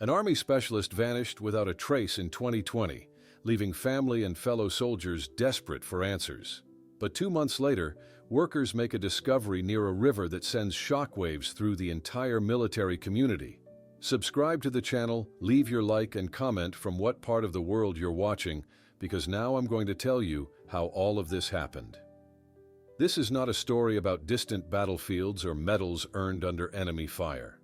An Army specialist vanished without a trace in 2020, leaving family and fellow soldiers desperate for answers. But 2 months later, workers make a discovery near a river that sends shockwaves through the entire military community. Subscribe to the channel, leave your like and comment from what part of the world you're watching, because now I'm going to tell you how all of this happened. This is not a story about distant battlefields or medals earned under enemy fire.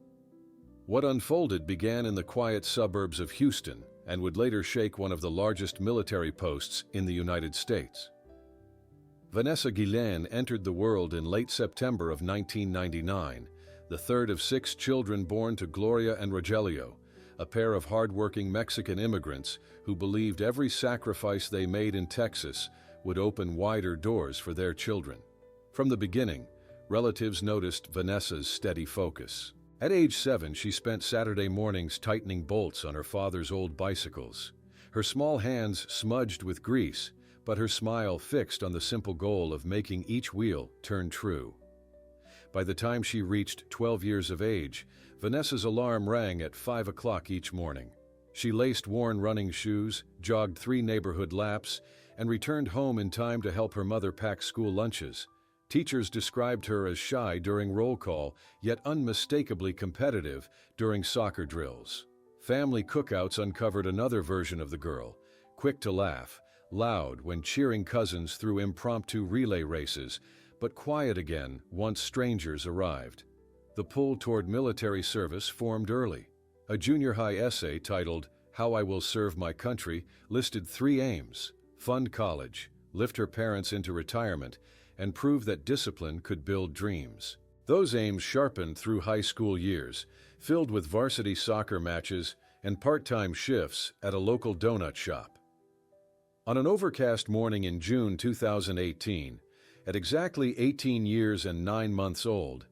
What unfolded began in the quiet suburbs of Houston and would later shake one of the largest military posts in the United States. Vanessa Guillen entered the world in late September of 1999, the third of 6 children born to Gloria and Rogelio, a pair of hard-working Mexican immigrants who believed every sacrifice they made in Texas would open wider doors for their children. From the beginning, relatives noticed Vanessa's steady focus. At age 7, she spent Saturday mornings tightening bolts on her father's old bicycles. Her small hands smudged with grease, but her smile fixed on the simple goal of making each wheel turn true. By the time she reached 12 years of age, Vanessa's alarm rang at 5 o'clock each morning. She laced worn running shoes, jogged 3 neighborhood laps, and returned home in time to help her mother pack school lunches. Teachers described her as shy during roll call, yet unmistakably competitive during soccer drills. Family cookouts uncovered another version of the girl, quick to laugh, loud when cheering cousins through impromptu relay races, but quiet again once strangers arrived. The pull toward military service formed early. A junior high essay titled "How I Will Serve My Country" listed 3 aims: fund college, lift her parents into retirement, and prove that discipline could build dreams. Those aims sharpened through high school years, filled with varsity soccer matches and part-time shifts at a local donut shop. On an overcast morning in June 2018, at exactly 18 years and 9 months old,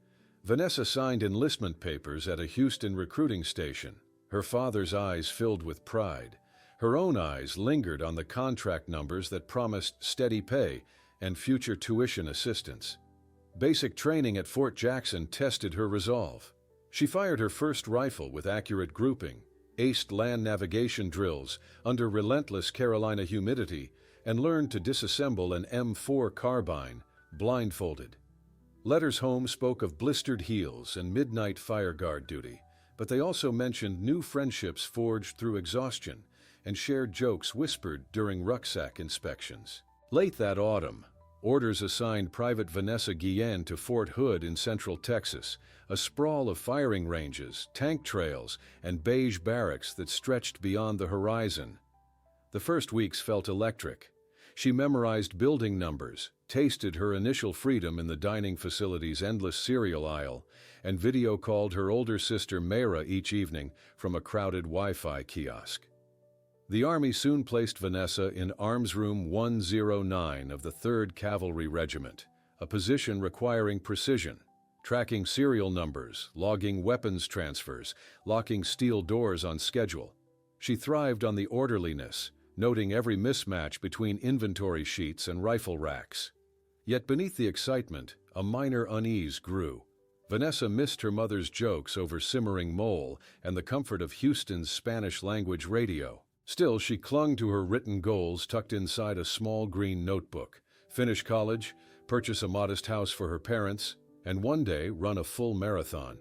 Vanessa signed enlistment papers at a Houston recruiting station. Her father's eyes filled with pride. Her own eyes lingered on the contract numbers that promised steady pay and future tuition assistance. Basic training at Fort Jackson tested her resolve. She fired her first rifle with accurate grouping, aced land navigation drills under relentless Carolina humidity, and learned to disassemble an M4 carbine, blindfolded. Letters home spoke of blistered heels and midnight fire guard duty, but they also mentioned new friendships forged through exhaustion and shared jokes whispered during rucksack inspections. Late that autumn, orders assigned Private Vanessa Guillen to Fort Hood in central Texas, a sprawl of firing ranges, tank trails, and beige barracks that stretched beyond the horizon. The first weeks felt electric. She memorized building numbers, tasted her initial freedom in the dining facility's endless cereal aisle, and video called her older sister Mayra each evening from a crowded Wi-Fi kiosk. The Army soon placed Vanessa in Arms Room 109 of the 3rd Cavalry Regiment, a position requiring precision, tracking serial numbers, logging weapons transfers, locking steel doors on schedule. She thrived on the orderliness, noting every mismatch between inventory sheets and rifle racks. Yet beneath the excitement, a minor unease grew. Vanessa missed her mother's jokes over simmering mole and the comfort of Houston's Spanish-language radio. Still, she clung to her written goals tucked inside a small green notebook: finish college, purchase a modest house for her parents, and one day run a full marathon.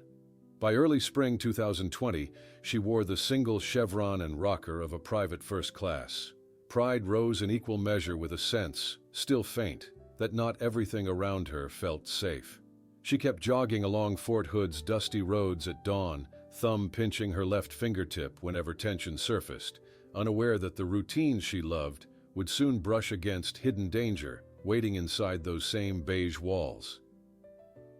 By early spring 2020, she wore the single chevron and rocker of a private first class. Pride rose in equal measure with a sense, still faint, that not everything around her felt safe. She kept jogging along Fort Hood's dusty roads at dawn, thumb pinching her left fingertip whenever tension surfaced, unaware that the routines she loved would soon brush against hidden danger waiting inside those same beige walls.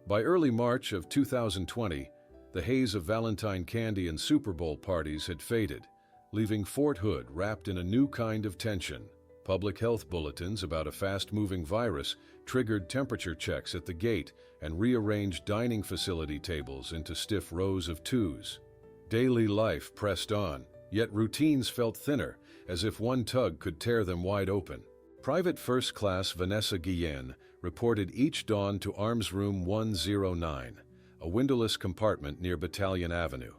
By early March of 2020, the haze of Valentine candy and Super Bowl parties had faded, leaving Fort Hood wrapped in a new kind of tension. Public health bulletins about a fast-moving virus triggered temperature checks at the gate and rearranged dining facility tables into stiff rows of twos. Daily life pressed on, yet routines felt thinner, as if one tug could tear them wide open. Private First Class Vanessa Guillen reported each dawn to Arms Room 109, a windowless compartment near Battalion Avenue.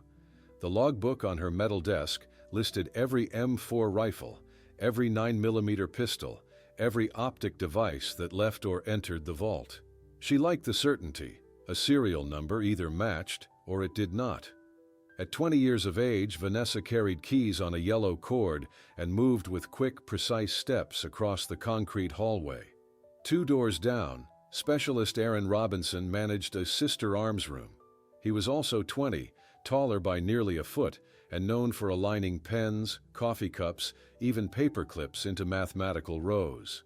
The The logbook on her metal desk listed every M4 rifle, every 9mm pistol, every optic device that left or entered the vault. She liked the certainty. A serial number either matched or it did not. At 20 years of age, Vanessa carried keys on a yellow cord and moved with quick, precise steps across the concrete hallway. 2 doors down, Specialist Aaron Robinson managed a sister arms room. He was also 20, taller by nearly a foot, and known for aligning pens, coffee cups, even paper clips into mathematical rows.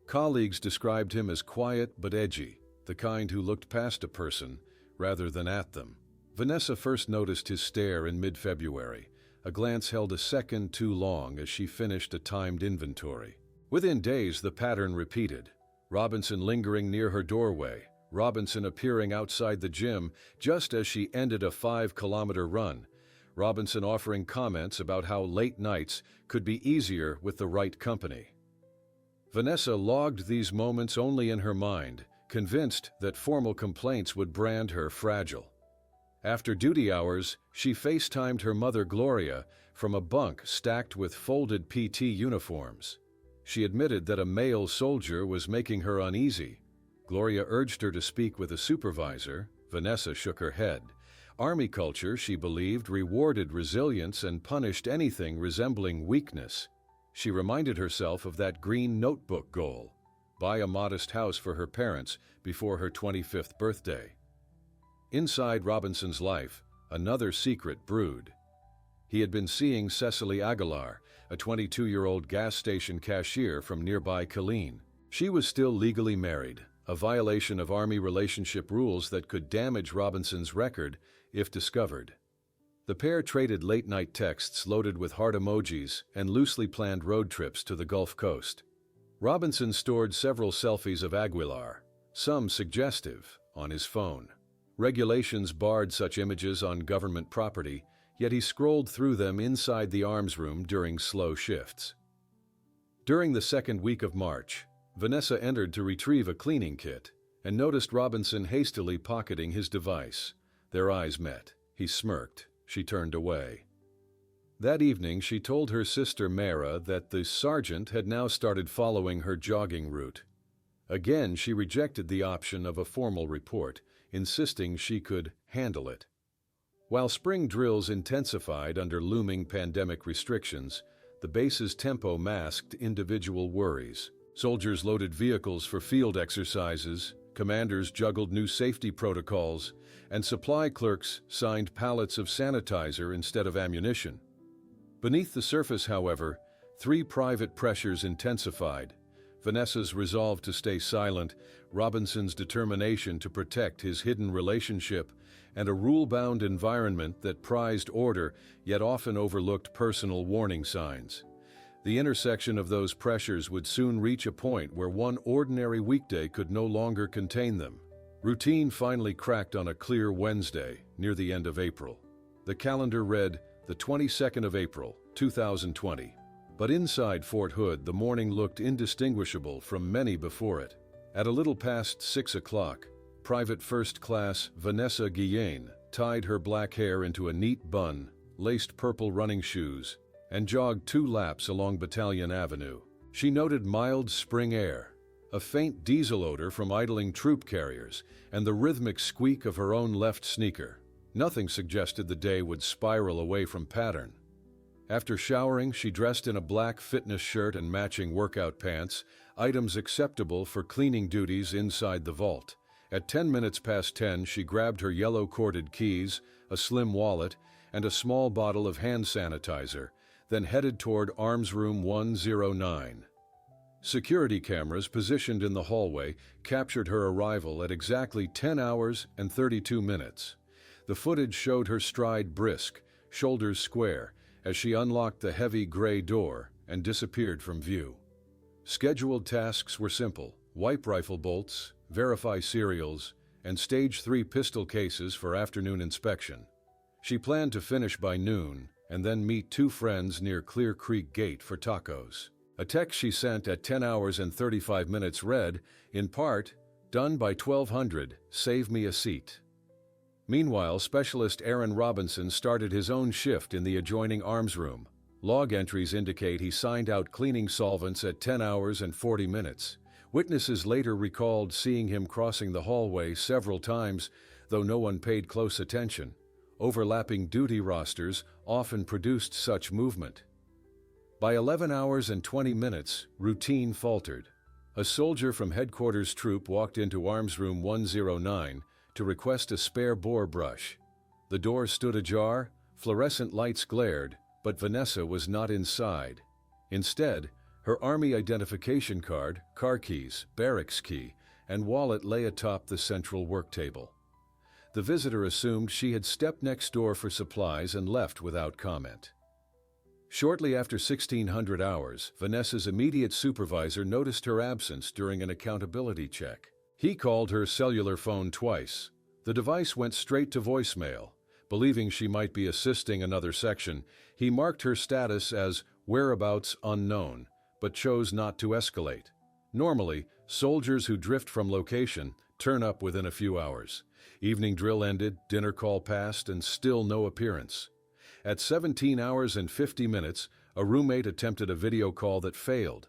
Colleagues described him as quiet but edgy, the kind who looked past a person rather than at them. Vanessa first noticed his stare in mid-February. A glance held a second too long as she finished a timed inventory. Within days, the pattern repeated. Robinson lingering near her doorway, Robinson appearing outside the gym just as she ended a 5-kilometer run, Robinson offering comments about how late nights could be easier with the right company. Vanessa logged these moments only in her mind, convinced that formal complaints would brand her fragile. After duty hours, she FaceTimed her mother Gloria from a bunk stacked with folded PT uniforms. She admitted that a male soldier was making her uneasy. Gloria urged her to speak with a supervisor. Vanessa shook her head. Army culture, she believed, rewarded resilience and punished anything resembling weakness. She reminded herself of that green notebook goal: buy a modest house for her parents before her 25th birthday. Inside Robinson's life, another secret brewed. He had been seeing Cecily Aguilar, a 22-year-old gas station cashier from nearby Killeen. She was still legally married, a violation of Army relationship rules that could damage Robinson's record if discovered. The pair traded late-night texts loaded with heart emojis and loosely planned road trips to the Gulf Coast. Robinson stored several selfies of Aguilar, some suggestive, on his phone. Regulations barred such images on government property, yet he scrolled through them inside the arms room during slow shifts. During the second week of March, Vanessa entered to retrieve a cleaning kit and noticed Robinson hastily pocketing his device. Their eyes met. He smirked. She turned away. That evening, she told her sister Mara that the sergeant had now started following her jogging route. Again, she rejected the option of a formal report, insisting she could handle it. While spring drills intensified under looming pandemic restrictions, the base's tempo masked individual worries. Soldiers loaded vehicles for field exercises, commanders juggled new safety protocols, and supply clerks signed pallets of sanitizer instead of ammunition. Beneath the surface, however, 3 private pressures intensified: Vanessa's resolve to stay silent, Robinson's determination to protect his hidden relationship, and a rule-bound environment that prized order yet often overlooked personal warning signs. The intersection of those pressures would soon reach a point where one ordinary weekday could no longer contain them. Routine finally cracked on a clear Wednesday, near the end of April. The calendar read the 22nd of April, 2020. But inside Fort Hood, the morning looked indistinguishable from many before it. At a little past 6 o'clock, Private First Class Vanessa Guillen tied her black hair into a neat bun, laced purple running shoes, and jogged 2 laps along Battalion Avenue. She noted mild spring air, a faint diesel odor from idling troop carriers, and the rhythmic squeak of her own left sneaker. Nothing suggested the day would spiral away from pattern. After showering, she dressed in a black fitness shirt and matching workout pants, items acceptable for cleaning duties inside the vault. At 10 minutes past 10, she grabbed her yellow corded keys, a slim wallet, and a small bottle of hand sanitizer, then headed toward Arms Room 109. Security cameras positioned in the hallway captured her arrival at exactly 10 hours and 32 minutes. The footage showed her stride brisk, shoulders square, as she unlocked the heavy gray door and disappeared from view. Scheduled tasks were simple: wipe rifle bolts, verify serials, and stage 3 pistol cases for afternoon inspection. She planned to finish by noon and then meet 2 friends near Clear Creek Gate for tacos. A text she sent at 10 hours and 35 minutes read, in part, "Done by 1200, save me a seat." Meanwhile, specialist Aaron Robinson started his own shift in the adjoining arms room. Log entries indicate he signed out cleaning solvents at 10 hours and 40 minutes. Witnesses later recalled seeing him crossing the hallway several times, though no one paid close attention. Overlapping duty rosters often produced such movement. By 11 hours and 20 minutes, routine faltered. A soldier from headquarters troop walked into Arms Room 109 to request a spare bore brush. The door stood ajar, fluorescent lights glared, but Vanessa was not inside. Instead, her Army identification card, car keys, barracks key, and wallet lay atop the central work table. The visitor assumed she had stepped next door for supplies and left without comment. Shortly after 1600 hours, Vanessa's immediate supervisor noticed her absence during an accountability check. He called her cellular phone twice. The device went straight to voicemail. Believing she might be assisting another section, he marked her status as whereabouts unknown, but chose not to escalate. Normally, soldiers who drift from location turn up within a few hours. Evening drill ended, dinner call passed, and still no appearance. At 17 hours and 50 minutes, a roommate attempted a video call that failed.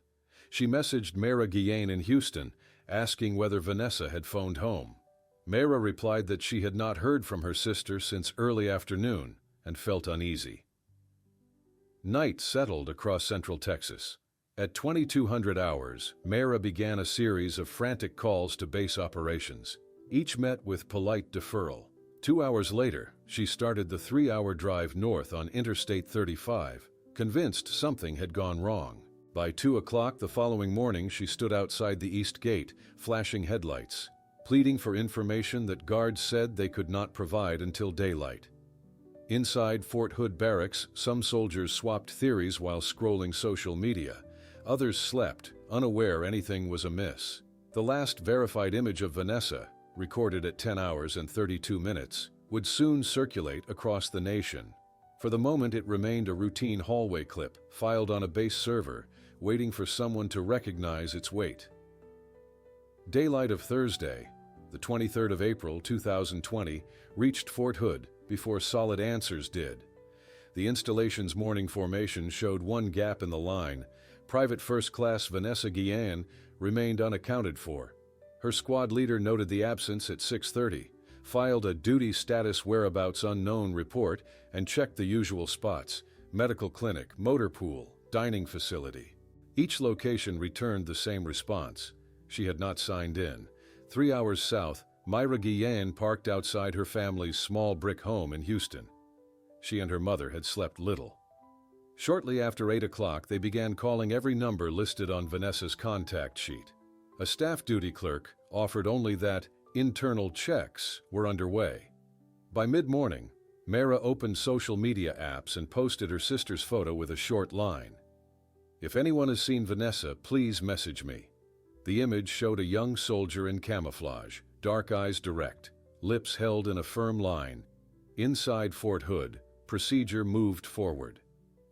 She messaged Mara Guillen in Houston, asking whether Vanessa had phoned home. Mara replied that she had not heard from her sister since early afternoon and felt uneasy. Night settled across central Texas. At 2200 hours, Mara began a series of frantic calls to base operations. Each met with polite deferral. 2 hours later, she started the 3-hour drive north on Interstate 35, convinced something had gone wrong. By 2 o'clock the following morning, she stood outside the east gate, flashing headlights, pleading for information that guards said they could not provide until daylight. Inside Fort Hood Barracks, some soldiers swapped theories while scrolling social media. Others slept, unaware anything was amiss. The last verified image of Vanessa, recorded at 10 hours and 32 minutes, would soon circulate across the nation. For the moment, it remained a routine hallway clip, filed on a base server, waiting for someone to recognize its weight. Daylight of Thursday, the 23rd of April 2020, reached Fort Hood before Solid Answers did. The installation's morning formation showed one gap in the line. Private First Class Vanessa Guillen remained unaccounted for. Her squad leader noted the absence at 6:30, filed a duty status whereabouts unknown report, and checked the usual spots: medical clinic, motor pool, dining facility. Each location returned the same response: she had not signed in. 3 hours south, Myra Guillen parked outside her family's small brick home in Houston. She and her mother had slept little. Shortly after 8 o'clock, they began calling every number listed on Vanessa's contact sheet. A staff duty clerk offered only that internal checks were underway. By mid-morning, Mara opened social media apps and posted her sister's photo with a short line: "If anyone has seen Vanessa, please message me." The image showed a young soldier in camouflage, dark eyes direct, lips held in a firm line. Inside Fort Hood, procedure moved forward.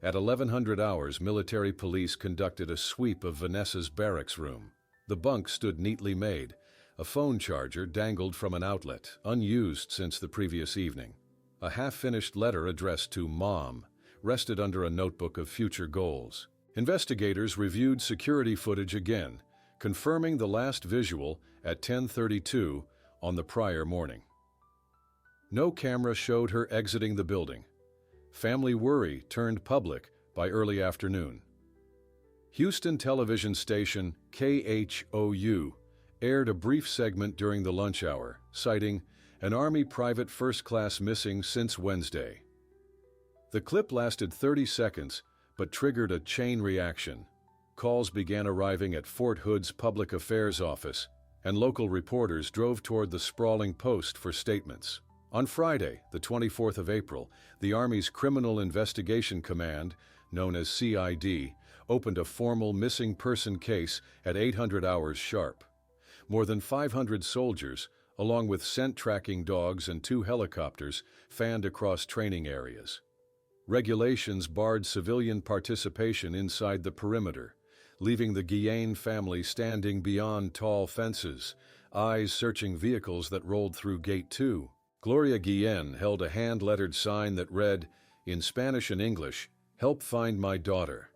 At 1100 hours, military police conducted a sweep of Vanessa's barracks room. The bunk stood neatly made. A phone charger dangled from an outlet, unused since the previous evening. A half-finished letter addressed to Mom rested under a notebook of future goals. Investigators reviewed security footage again, confirming the last visual at 10:32 on the prior morning. No camera showed her exiting the building. Family worry turned public by early afternoon. Houston television station KHOU aired a brief segment during the lunch hour, citing an Army private first class missing since Wednesday. The clip lasted 30 seconds, but triggered a chain reaction. Calls began arriving at Fort Hood's public affairs office, and local reporters drove toward the sprawling post for statements. On Friday, the 24th of April, the Army's Criminal Investigation Command, known as CID, opened a formal missing person case at 800 hours sharp. More than 500 soldiers, along with scent tracking dogs and 2 helicopters, fanned across training areas. Regulations barred civilian participation inside the perimeter, leaving the Guillen family standing beyond tall fences, eyes searching vehicles that rolled through Gate 2. Gloria Guillen held a hand-lettered sign that read, in Spanish and English, "Help find my daughter."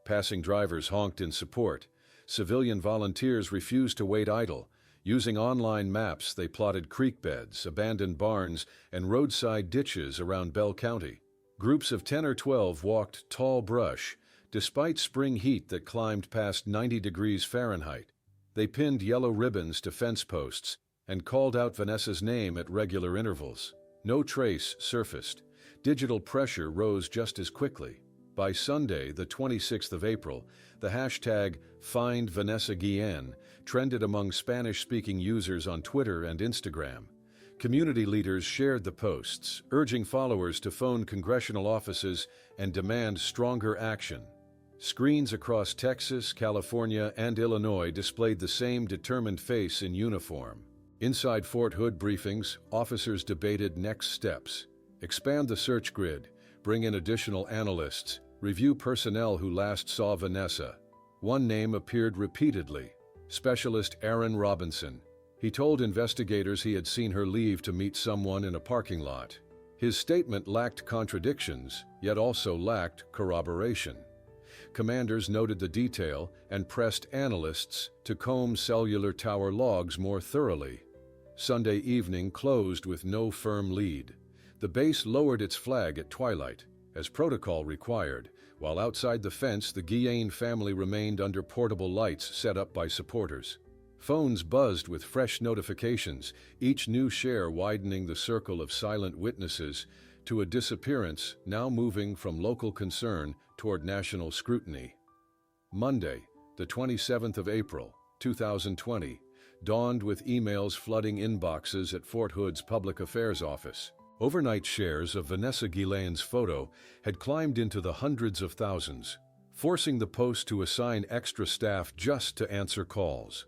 Passing drivers honked in support. Civilian volunteers refused to wait idle. Using online maps, they plotted creek beds, abandoned barns, and roadside ditches around Bell County. Groups of 10 or 12 walked tall brush, despite spring heat that climbed past 90 degrees Fahrenheit. They pinned yellow ribbons to fence posts and called out Vanessa's name at regular intervals. No trace surfaced. Digital pressure rose just as quickly. By Sunday, the 26th of April, the hashtag #FindVanessaGuillen trended among Spanish-speaking users on Twitter and Instagram. Community leaders shared the posts, urging followers to phone congressional offices and demand stronger action. Screens across Texas, California, and Illinois displayed the same determined face in uniform. Inside Fort Hood briefings, officers debated next steps. Expand the search grid, bring in additional analysts, review personnel who last saw Vanessa. One name appeared repeatedly: Specialist Aaron Robinson. He told investigators he had seen her leave to meet someone in a parking lot. His statement lacked contradictions, yet also lacked corroboration. Commanders noted the detail and pressed analysts to comb cellular tower logs more thoroughly. Sunday evening closed with no firm lead. The base lowered its flag at twilight, as protocol required, while outside the fence the Guillen family remained under portable lights set up by supporters. Phones buzzed with fresh notifications, each new share widening the circle of silent witnesses to a disappearance now moving from local concern toward national scrutiny. Monday, the 27th of April, 2020, dawned with emails flooding inboxes at Fort Hood's Public Affairs Office. Overnight shares of Vanessa Guillen's photo had climbed into the hundreds of thousands, forcing the Post to assign extra staff just to answer calls.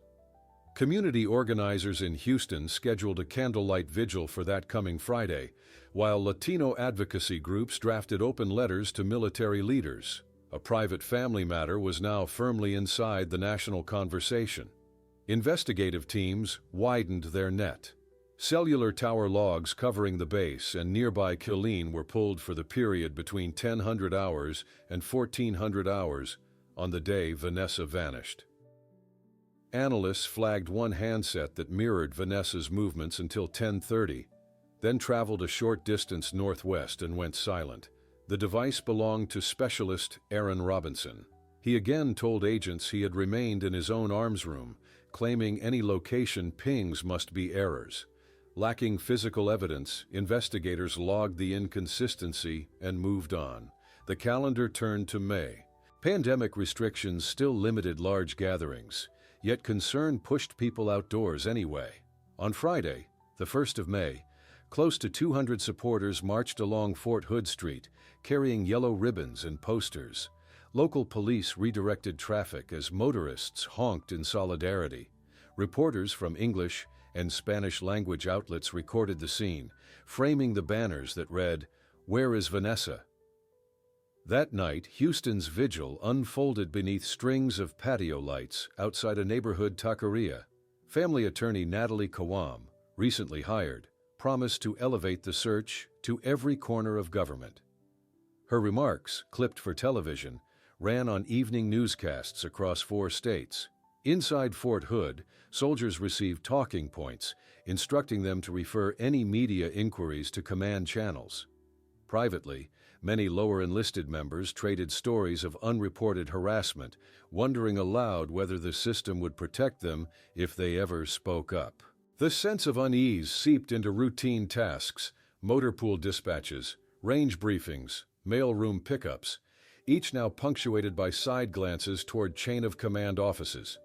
Community organizers in Houston scheduled a candlelight vigil for that coming Friday, while Latino advocacy groups drafted open letters to military leaders. A private family matter was now firmly inside the national conversation. Investigative teams widened their net. Cellular tower logs covering the base and nearby Killeen were pulled for the period between 1000 hours and 1400 hours on the day Vanessa vanished. Analysts flagged one handset that mirrored Vanessa's movements until 10:30, then traveled a short distance northwest and went silent. The device belonged to Specialist Aaron Robinson. He again told agents he had remained in his own arms room, claiming any location pings must be errors. Lacking physical evidence, investigators logged the inconsistency and moved on. The calendar turned to May. Pandemic restrictions still limited large gatherings, yet concern pushed people outdoors anyway. On Friday, the 1st of May, close to 200 supporters marched along Fort Hood Street, carrying yellow ribbons and posters. Local police redirected traffic as motorists honked in solidarity. Reporters from English and Spanish language outlets recorded the scene, framing the banners that read, "Where is Vanessa?" That night, Houston's vigil unfolded beneath strings of patio lights outside a neighborhood taqueria. Family attorney Natalie Kawam, recently hired, promised to elevate the search to every corner of government. Her remarks, clipped for television, ran on evening newscasts across 4 states. Inside Fort Hood, soldiers received talking points, instructing them to refer any media inquiries to command channels. Privately, many lower enlisted members traded stories of unreported harassment, wondering aloud whether the system would protect them if they ever spoke up. The sense of unease seeped into routine tasks: motor pool dispatches, range briefings, mailroom pickups, each now punctuated by side glances toward chain-of-command offices.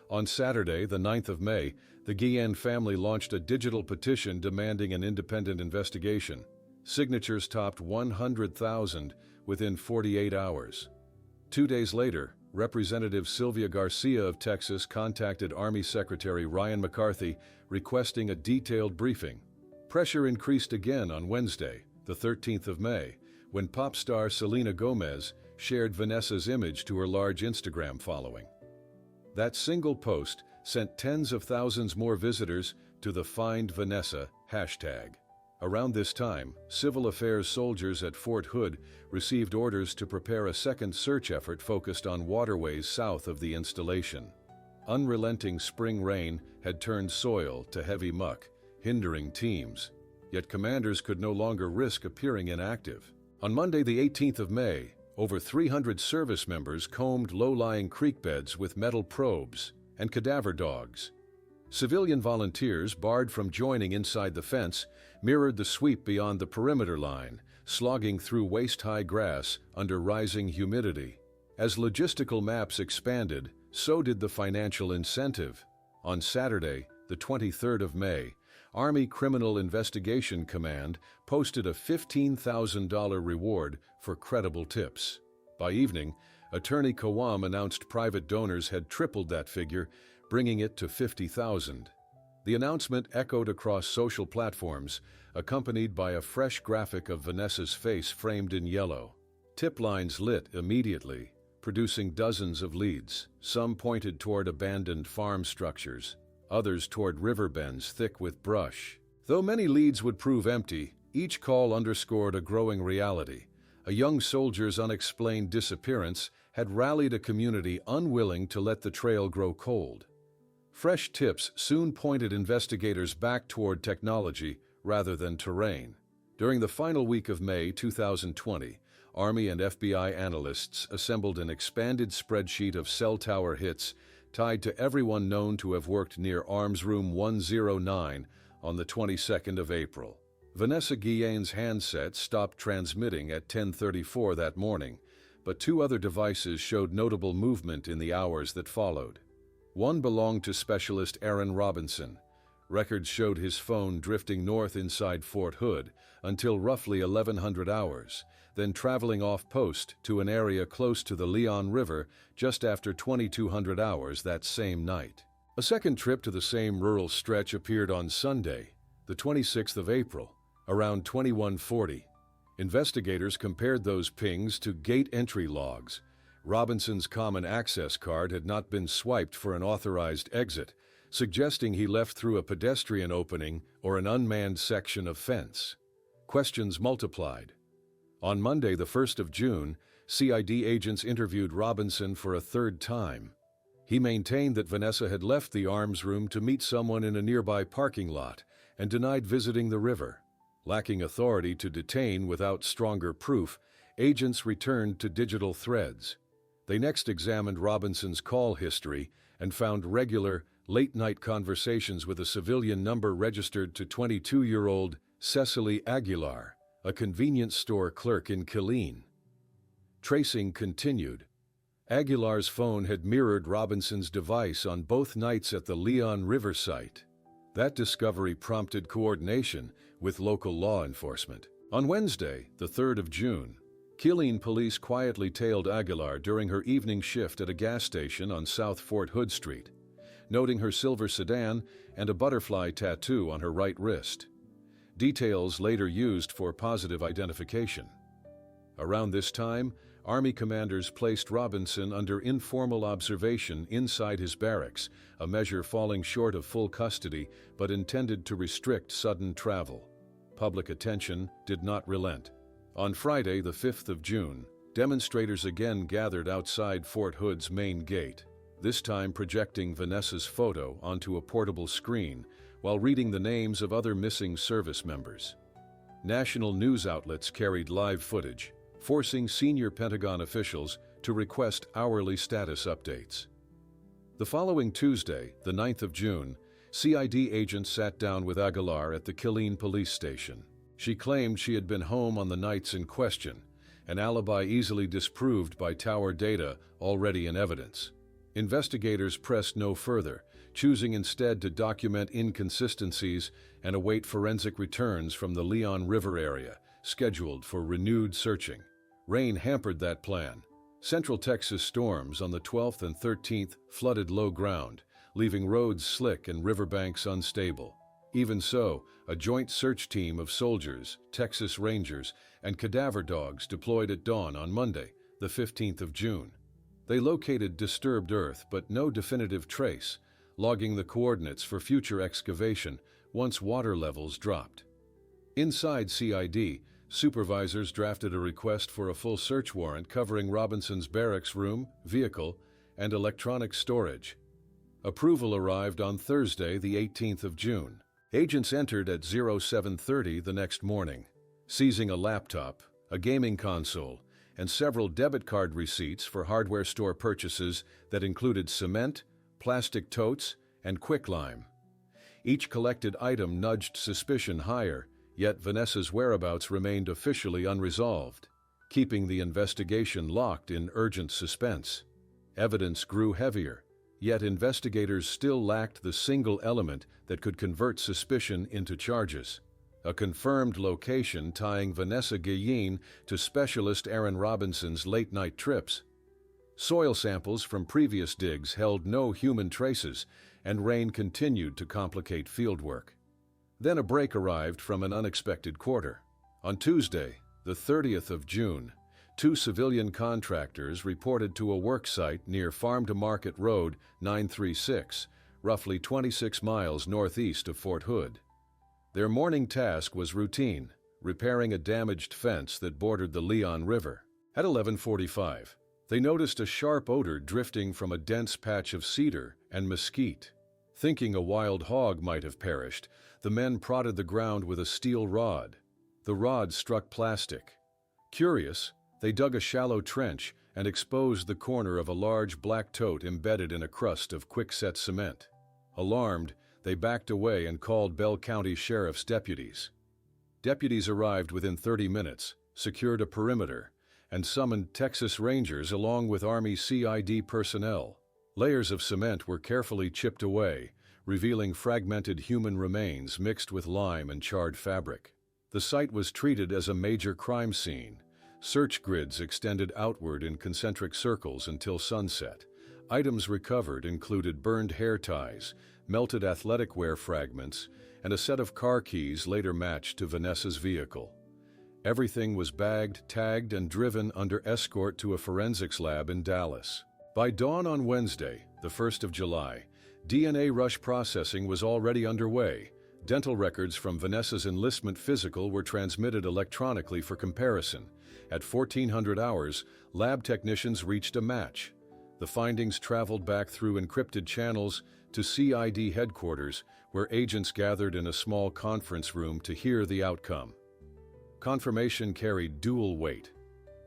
On Saturday, the 9th of May, the Guillen family launched a digital petition demanding an independent investigation. Signatures topped 100,000 within 48 hours. 2 days later, Representative Sylvia Garcia of Texas contacted Army Secretary Ryan McCarthy requesting a detailed briefing. Pressure increased again on Wednesday, the 13th of May, when pop star Selena Gomez shared Vanessa's image to her large Instagram following. That single post sent tens of thousands more visitors to the Find Vanessa hashtag. Around this time, Civil Affairs soldiers at Fort Hood received orders to prepare a second search effort focused on waterways south of the installation. Unrelenting spring rain had turned soil to heavy muck, hindering teams. Yet commanders could no longer risk appearing inactive. On Monday, the 18th of May, over 300 service members combed low-lying creek beds with metal probes and cadaver dogs. Civilian volunteers, barred from joining inside the fence, mirrored the sweep beyond the perimeter line, slogging through waist-high grass under rising humidity. As logistical maps expanded, so did the financial incentive. On Saturday, the 23rd of May, Army Criminal Investigation Command posted a $15,000 reward for credible tips. By evening, Attorney Kawam announced private donors had tripled that figure, bringing it to $50,000. The announcement echoed across social platforms, accompanied by a fresh graphic of Vanessa's face framed in yellow. Tip lines lit immediately, producing dozens of leads. Some pointed toward abandoned farm structures, others toward river bends thick with brush. Though many leads would prove empty, each call underscored a growing reality. A young soldier's unexplained disappearance had rallied a community unwilling to let the trail grow cold. Fresh tips soon pointed investigators back toward technology rather than terrain. During the final week of May 2020, Army and FBI analysts assembled an expanded spreadsheet of cell tower hits tied to everyone known to have worked near Arms Room 109 on the 22nd of April. Vanessa Guillen's handset stopped transmitting at 10:34 that morning, but two other devices showed notable movement in the hours that followed. One belonged to specialist Aaron Robinson. Records showed his phone drifting north inside Fort Hood until roughly 1100 hours, then traveling off-post to an area close to the Leon River just after 2200 hours that same night. A second trip to the same rural stretch appeared on Sunday, the 26th of April, around 2140. Investigators compared those pings to gate entry logs. Robinson's common access card had not been swiped for an authorized exit, suggesting he left through a pedestrian opening or an unmanned section of fence. Questions multiplied. On Monday, the 1st of June, CID agents interviewed Robinson for a third time. He maintained that Vanessa had left the arms room to meet someone in a nearby parking lot and denied visiting the river. Lacking authority to detain without stronger proof, agents returned to digital threads. They next examined Robinson's call history and found regular, late-night conversations with a civilian number registered to 22-year-old Cecily Aguilar, a convenience store clerk in Killeen. Tracing continued. Aguilar's phone had mirrored Robinson's device on both nights at the Leon River site. That discovery prompted coordination with local law enforcement. On Wednesday, the 3rd of June, Killeen police quietly tailed Aguilar during her evening shift at a gas station on South Fort Hood Street, noting her silver sedan and a butterfly tattoo on her right wrist. Details later used for positive identification. Around this time, Army commanders placed Robinson under informal observation inside his barracks, a measure falling short of full custody but intended to restrict sudden travel. Public attention did not relent. On Friday, the 5th of June, demonstrators again gathered outside Fort Hood's main gate, this time projecting Vanessa's photo onto a portable screen while reading the names of other missing service members. National news outlets carried live footage, forcing senior Pentagon officials to request hourly status updates. The following Tuesday, the 9th of June, CID agents sat down with Aguilar at the Killeen police station. She claimed she had been home on the nights in question, an alibi easily disproved by tower data already in evidence. Investigators pressed no further, choosing instead to document inconsistencies and await forensic returns from the Leon River area, scheduled for renewed searching. Rain hampered that plan. Central Texas storms on the 12th and 13th flooded low ground, leaving roads slick and riverbanks unstable. Even so, a joint search team of soldiers, Texas Rangers, and cadaver dogs deployed at dawn on Monday, the 15th of June. They located disturbed earth but no definitive trace, logging the coordinates for future excavation once water levels dropped. Inside CID, supervisors drafted a request for a full search warrant covering Robinson's barracks room, vehicle, and electronic storage. Approval arrived on Thursday, the 18th of June. Agents entered at 07:30 the next morning, seizing a laptop, a gaming console, and several debit card receipts for hardware store purchases that included cement, plastic totes, and quicklime. Each collected item nudged suspicion higher, yet Vanessa's whereabouts remained officially unresolved, keeping the investigation locked in urgent suspense. Evidence grew heavier, yet investigators still lacked the single element that could convert suspicion into charges: a confirmed location tying Vanessa Guillen to specialist Aaron Robinson's late-night trips. Soil samples from previous digs held no human traces, and rain continued to complicate fieldwork. Then a break arrived from an unexpected quarter. On Tuesday, the 30th of June, two civilian contractors reported to a work site near Farm to Market Road 936, roughly 26 miles northeast of Fort Hood. Their morning task was routine, repairing a damaged fence that bordered the Leon River. At 11:45, they noticed a sharp odor drifting from a dense patch of cedar and mesquite. Thinking a wild hog might have perished, the men prodded the ground with a steel rod. The rod struck plastic. Curious, they dug a shallow trench and exposed the corner of a large black tote embedded in a crust of quickset cement. Alarmed, they backed away and called Bell County Sheriff's deputies. Deputies arrived within 30 minutes, secured a perimeter, and summoned Texas Rangers along with Army CID personnel. Layers of cement were carefully chipped away, revealing fragmented human remains mixed with lime and charred fabric. The site was treated as a major crime scene. Search grids extended outward in concentric circles until sunset. Items recovered included burned hair ties, melted athletic wear fragments, and a set of car keys later matched to Vanessa's vehicle. Everything was bagged, tagged, and driven under escort to a forensics lab in Dallas. By dawn on Wednesday, the 1st of July, DNA rush processing was already underway. Dental records from Vanessa's enlistment physical were transmitted electronically for comparison. At 1400 hours, lab technicians reached a match. The findings traveled back through encrypted channels to CID headquarters, where agents gathered in a small conference room to hear the outcome. Confirmation carried dual weight: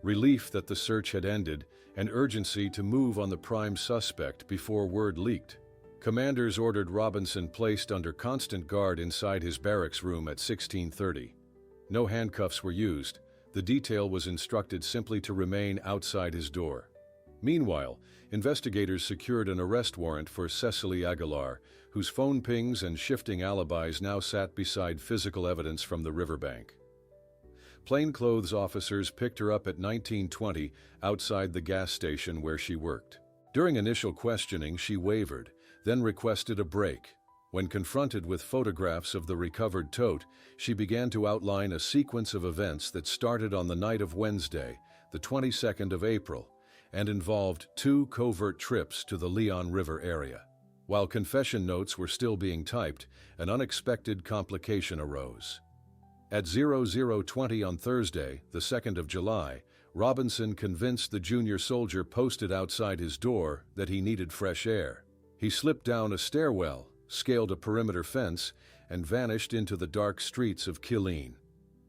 relief that the search had ended, and urgency to move on the prime suspect before word leaked. Commanders ordered Robinson placed under constant guard inside his barracks room at 16:30. No handcuffs were used. The detail was instructed simply to remain outside his door. Meanwhile, investigators secured an arrest warrant for Cecily Aguilar, whose phone pings and shifting alibis now sat beside physical evidence from the riverbank. Plainclothes officers picked her up at 1920 outside the gas station where she worked. During initial questioning, she wavered, then requested a break. When confronted with photographs of the recovered tote, she began to outline a sequence of events that started on the night of Wednesday, the 22nd of April, and involved two covert trips to the Leon River area. While confession notes were still being typed, an unexpected complication arose. At 00:20 on Thursday, the 2nd of July, Robinson convinced the junior soldier posted outside his door that he needed fresh air. He slipped down a stairwell, scaled a perimeter fence, and vanished into the dark streets of Killeen.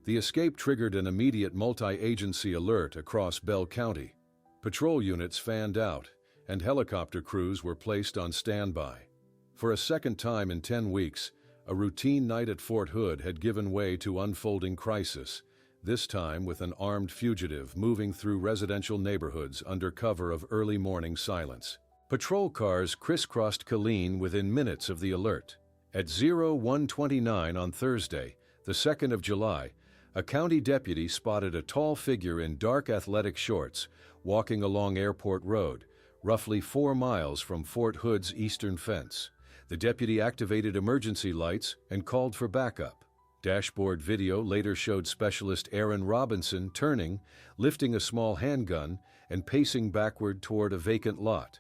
The escape triggered an immediate multi-agency alert across Bell County. Patrol units fanned out, and helicopter crews were placed on standby. For a second time in 10 weeks, a routine night at Fort Hood had given way to unfolding crisis, this time with an armed fugitive moving through residential neighborhoods under cover of early morning silence. Patrol cars crisscrossed Killeen within minutes of the alert. At 01:29 on Thursday, the 2nd of July, a county deputy spotted a tall figure in dark athletic shorts walking along Airport Road, roughly 4 miles from Fort Hood's eastern fence. The deputy activated emergency lights and called for backup. Dashboard video later showed Specialist Aaron Robinson turning, lifting a small handgun, and pacing backward toward a vacant lot.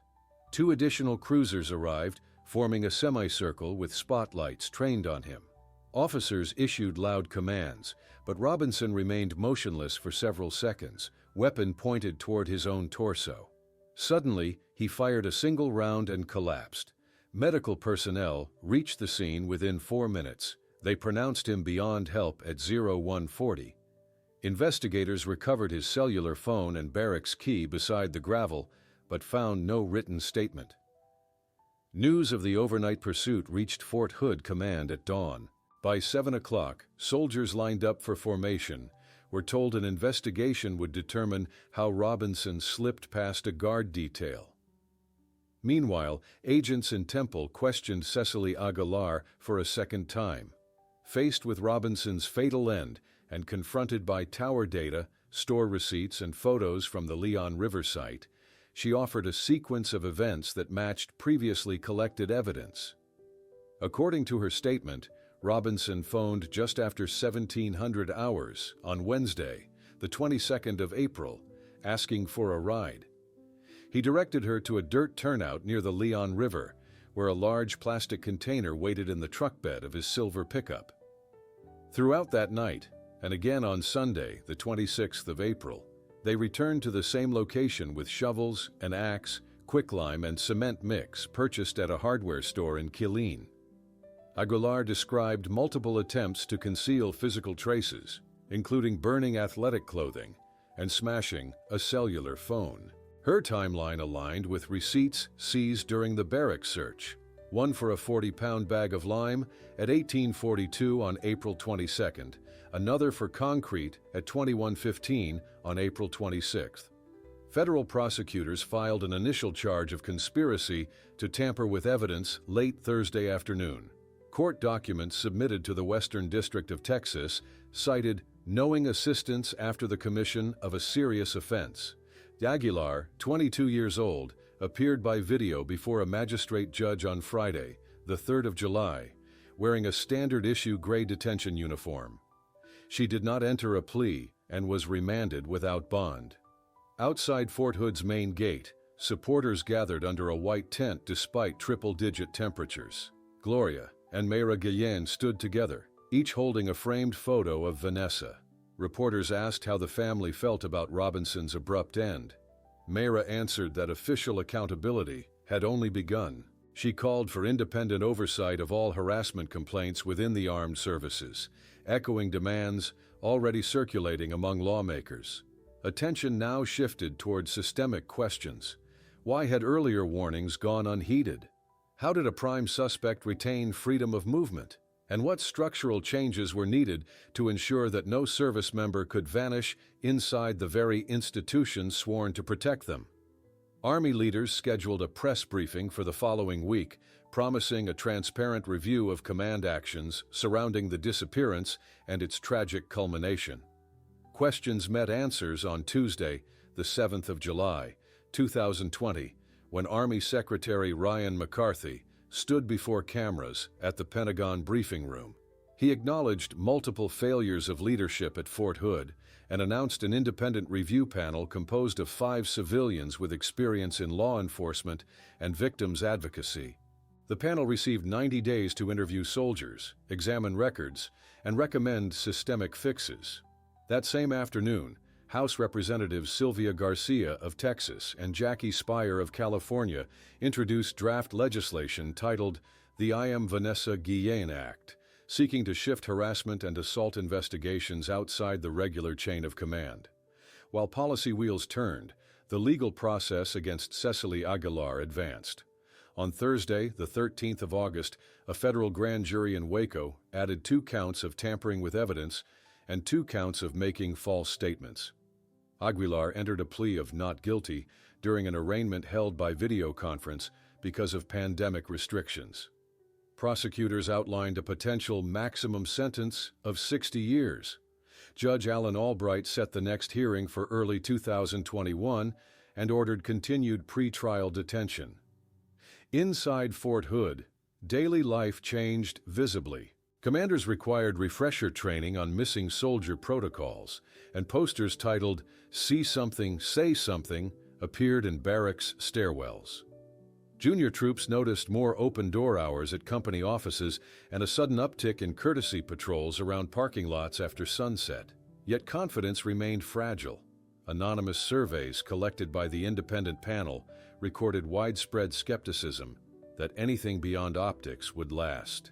2 additional cruisers arrived, forming a semicircle with spotlights trained on him. Officers issued loud commands, but Robinson remained motionless for several seconds, weapon pointed toward his own torso. Suddenly, he fired a single round and collapsed. Medical personnel reached the scene within 4 minutes. They pronounced him beyond help at 0140. Investigators recovered his cellular phone and barracks key beside the gravel, but found no written statement. News of the overnight pursuit reached Fort Hood Command at dawn. By 7 o'clock, soldiers lined up for formation were told an investigation would determine how Robinson slipped past a guard detail. Meanwhile, agents in Temple questioned Cecily Aguilar for a second time. Faced with Robinson's fatal end and confronted by tower data, store receipts, and photos from the Leon River site, she offered a sequence of events that matched previously collected evidence. According to her statement, Robinson phoned just after 1700 hours on Wednesday, the 22nd of April, asking for a ride. He directed her to a dirt turnout near the Leon River, where a large plastic container waited in the truck bed of his silver pickup. Throughout that night, and again on Sunday, the 26th of April, they returned to the same location with shovels, an axe, quicklime, and cement mix purchased at a hardware store in Killeen. Aguilar described multiple attempts to conceal physical traces, including burning athletic clothing and smashing a cellular phone. Her timeline aligned with receipts seized during the barracks search, one for a 40-pound bag of lime at 1842 on April 22nd, another for concrete at 2115 on April 26th. Federal prosecutors filed an initial charge of conspiracy to tamper with evidence late Thursday afternoon. Court documents submitted to the Western District of Texas cited knowing assistance after the commission of a serious offense. Aguilar, 22 years old, appeared by video before a magistrate judge on Friday, the 3rd of July, wearing a standard-issue gray detention uniform. She did not enter a plea and was remanded without bond. Outside Fort Hood's main gate, supporters gathered under a white tent despite triple-digit temperatures. Gloria and Mayra Guillen stood together, each holding a framed photo of Vanessa. Reporters asked how the family felt about Robinson's abrupt end. Mayra answered that official accountability had only begun. She called for independent oversight of all harassment complaints within the armed services, echoing demands already circulating among lawmakers. Attention now shifted toward systemic questions. Why had earlier warnings gone unheeded? How did a prime suspect retain freedom of movement? And what structural changes were needed to ensure that no service member could vanish inside the very institutions sworn to protect them? Army leaders scheduled a press briefing for the following week, promising a transparent review of command actions surrounding the disappearance and its tragic culmination. Questions met answers on Tuesday, the 7th of July, 2020, when Army Secretary Ryan McCarthy stood before cameras at the Pentagon briefing room. He acknowledged multiple failures of leadership at Fort Hood and announced an independent review panel composed of 5 civilians with experience in law enforcement and victims advocacy. The panel received 90 days to interview soldiers, examine records, and recommend systemic fixes. That same afternoon, House Representatives Sylvia Garcia of Texas and Jackie Speier of California introduced draft legislation titled the I Am Vanessa Guillen Act, seeking to shift harassment and assault investigations outside the regular chain of command. While policy wheels turned, the legal process against Cecily Aguilar advanced. On Thursday, the 13th of August, a federal grand jury in Waco added 2 counts of tampering with evidence and 2 counts of making false statements. Aguilar entered a plea of not guilty during an arraignment held by video conference because of pandemic restrictions. Prosecutors outlined a potential maximum sentence of 60 years. Judge Alan Albright set the next hearing for early 2021 and ordered continued pre-trial detention. Inside Fort Hood, daily life changed visibly. Commanders required refresher training on missing soldier protocols, and posters titled "See Something, Say Something" appeared in barracks stairwells. Junior troops noticed more open-door hours at company offices and a sudden uptick in courtesy patrols around parking lots after sunset. Yet confidence remained fragile. Anonymous surveys collected by the independent panel recorded widespread skepticism that anything beyond optics would last.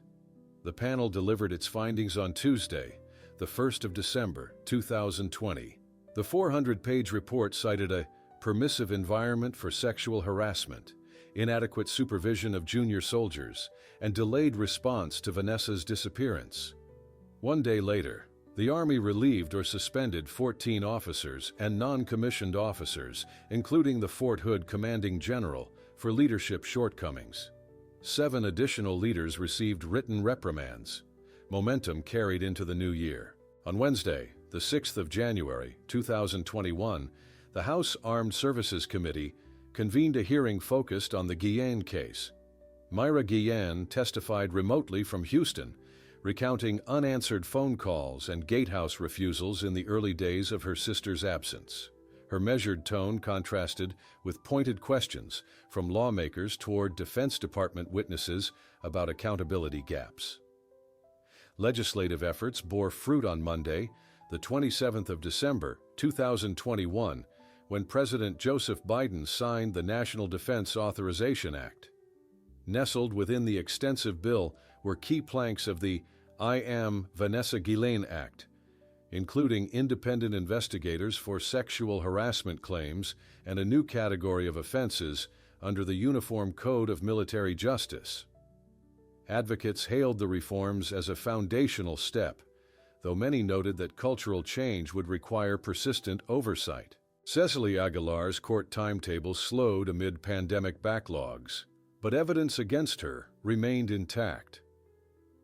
The panel delivered its findings on Tuesday, the 1st of December, 2020. The 400-page report cited a permissive environment for sexual harassment, inadequate supervision of junior soldiers, and delayed response to Vanessa's disappearance. One day later, the Army relieved or suspended 14 officers and non-commissioned officers, including the Fort Hood commanding general, for leadership shortcomings. 7 additional leaders received written reprimands. Momentum carried into the new year. On Wednesday, the 6th of January, 2021, the House Armed Services Committee convened a hearing focused on the Guillen case. Myra Guillen testified remotely from Houston, recounting unanswered phone calls and gatehouse refusals in the early days of her sister's absence. Her measured tone contrasted with pointed questions from lawmakers toward Defense Department witnesses about accountability gaps. Legislative efforts bore fruit on Monday, the 27th of December, 2021, when President Joseph Biden signed the National Defense Authorization Act. Nestled within the extensive bill were key planks of the I Am Vanessa Guillen Act, including independent investigators for sexual harassment claims and a new category of offenses under the Uniform Code of Military Justice. Advocates hailed the reforms as a foundational step, though many noted that cultural change would require persistent oversight. Cecily Aguilar's court timetable slowed amid pandemic backlogs, but evidence against her remained intact.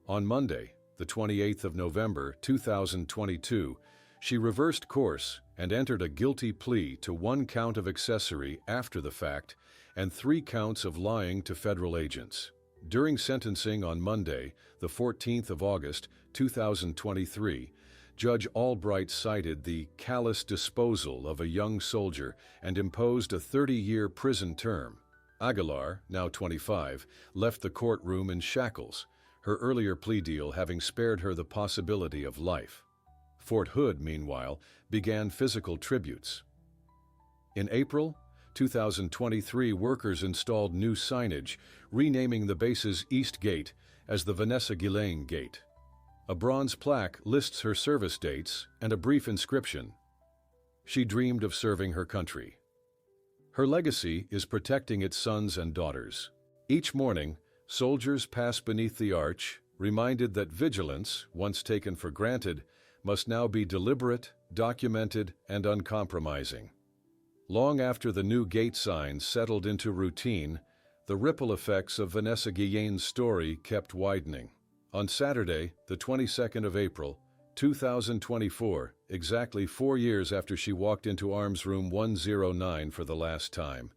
On Monday, the 28th of November, 2022, she reversed course and entered a guilty plea to 1 count of accessory after the fact and 3 counts of lying to federal agents. During sentencing on Monday, the 14th of August, 2023, Judge Albright cited the callous disposal of a young soldier and imposed a 30-year prison term. Aguilar, now 25, left the courtroom in shackles, her earlier plea deal having spared her the possibility of life. Fort Hood, meanwhile, began physical tributes. In April 2023, workers installed new signage, renaming the base's East Gate as the Vanessa Guillen Gate. A bronze plaque lists her service dates and a brief inscription: "She dreamed of serving her country." Her legacy is protecting its sons and daughters. Each morning, soldiers pass beneath the arch, reminded that vigilance, once taken for granted, must now be deliberate, documented, and uncompromising. Long after the new gate signs settled into routine, the ripple effects of Vanessa Guillen's story kept widening. On Saturday, the 22nd of April, 2024, exactly 4 years after she walked into Arms Room 109 for the last time,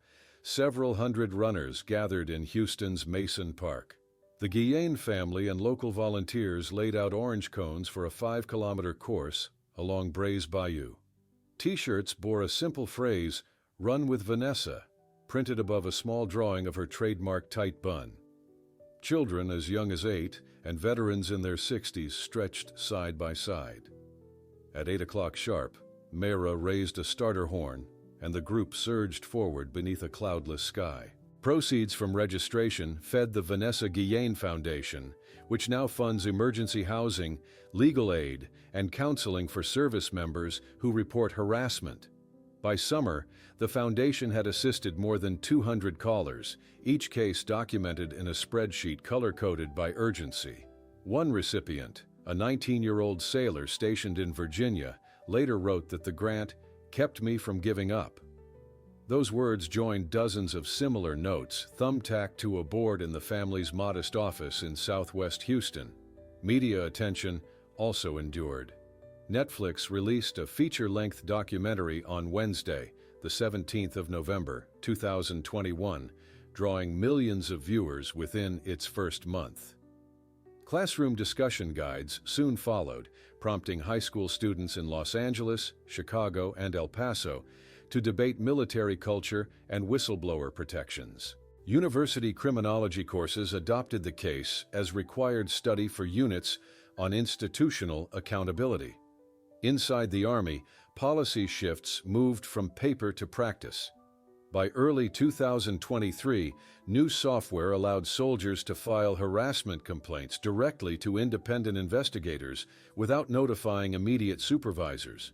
several hundred runners gathered in Houston's Mason Park. The Guillen family and local volunteers laid out orange cones for a 5-kilometer course along Brays Bayou. T-shirts bore a simple phrase, "Run with Vanessa," printed above a small drawing of her trademark tight bun. Children as young as 8 and veterans in their 60s stretched side by side. At 8 o'clock sharp, Mayra raised a starter horn, and the group surged forward beneath a cloudless sky. Proceeds from registration fed the Vanessa Guillen Foundation, which now funds emergency housing, legal aid, and counseling for service members who report harassment. By summer, the foundation had assisted more than 200 callers, each case documented in a spreadsheet color-coded by urgency. One recipient, a 19-year-old sailor stationed in Virginia, later wrote that the grant kept me from giving up. Those words joined dozens of similar notes thumbtacked to a board in the family's modest office in southwest Houston. Media attention also endured. Netflix released a feature-length documentary on Wednesday, the 17th of November, 2021, drawing millions of viewers within its first month. Classroom discussion guides soon followed, prompting high school students in Los Angeles, Chicago, and El Paso to debate military culture and whistleblower protections. University criminology courses adopted the case as required study for units on institutional accountability. Inside the Army, policy shifts moved from paper to practice. By early 2023, new software allowed soldiers to file harassment complaints directly to independent investigators without notifying immediate supervisors.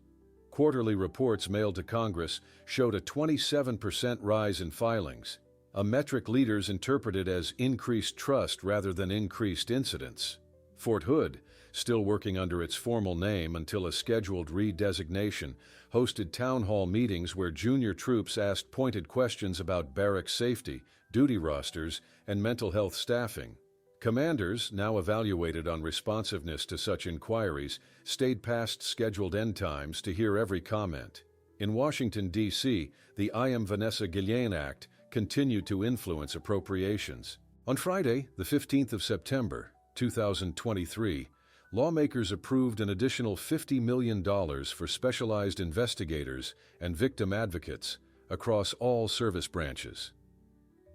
Quarterly reports mailed to Congress showed a 27% rise in filings, a metric leaders interpreted as increased trust rather than increased incidents. Fort Hood, still working under its formal name until a scheduled redesignation, hosted town hall meetings where junior troops asked pointed questions about barracks safety, duty rosters, and mental health staffing. Commanders, now evaluated on responsiveness to such inquiries, stayed past scheduled end times to hear every comment. In Washington, D.C., the I Am Vanessa Guillen Act continued to influence appropriations. On Friday, the 15th of September, 2023, lawmakers approved an additional $50 million for specialized investigators and victim advocates across all service branches.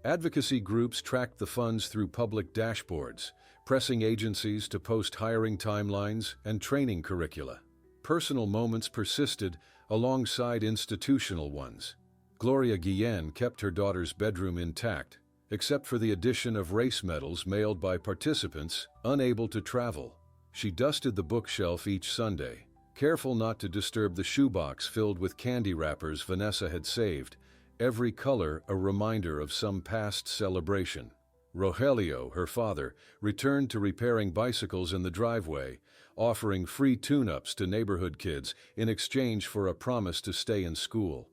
Advocacy groups tracked the funds through public dashboards, pressing agencies to post hiring timelines and training curricula. Personal moments persisted alongside institutional ones. Gloria Guillen kept her daughter's bedroom intact, except for the addition of race medals mailed by participants unable to travel. She dusted the bookshelf each Sunday, careful not to disturb the shoebox filled with candy wrappers Vanessa had saved, every color a reminder of some past celebration. Rogelio, her father, returned to repairing bicycles in the driveway, offering free tune-ups to neighborhood kids in exchange for a promise to stay in school.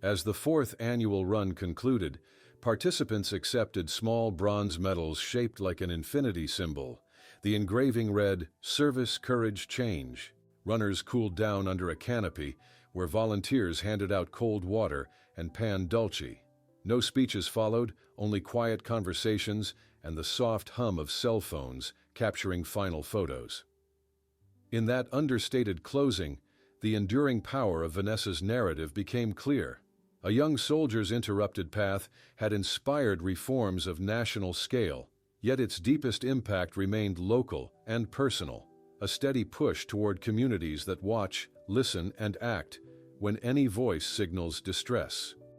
As the fourth annual run concluded, participants accepted small bronze medals shaped like an infinity symbol. The engraving read, "Service, Courage, Change." Runners cooled down under a canopy where volunteers handed out cold water and pan dulce. No speeches followed, only quiet conversations and the soft hum of cell phones capturing final photos. In that understated closing, the enduring power of Vanessa's narrative became clear. A young soldier's interrupted path had inspired reforms of national scale, yet its deepest impact remained local and personal, a steady push toward communities that watch, listen, and act when any voice signals distress.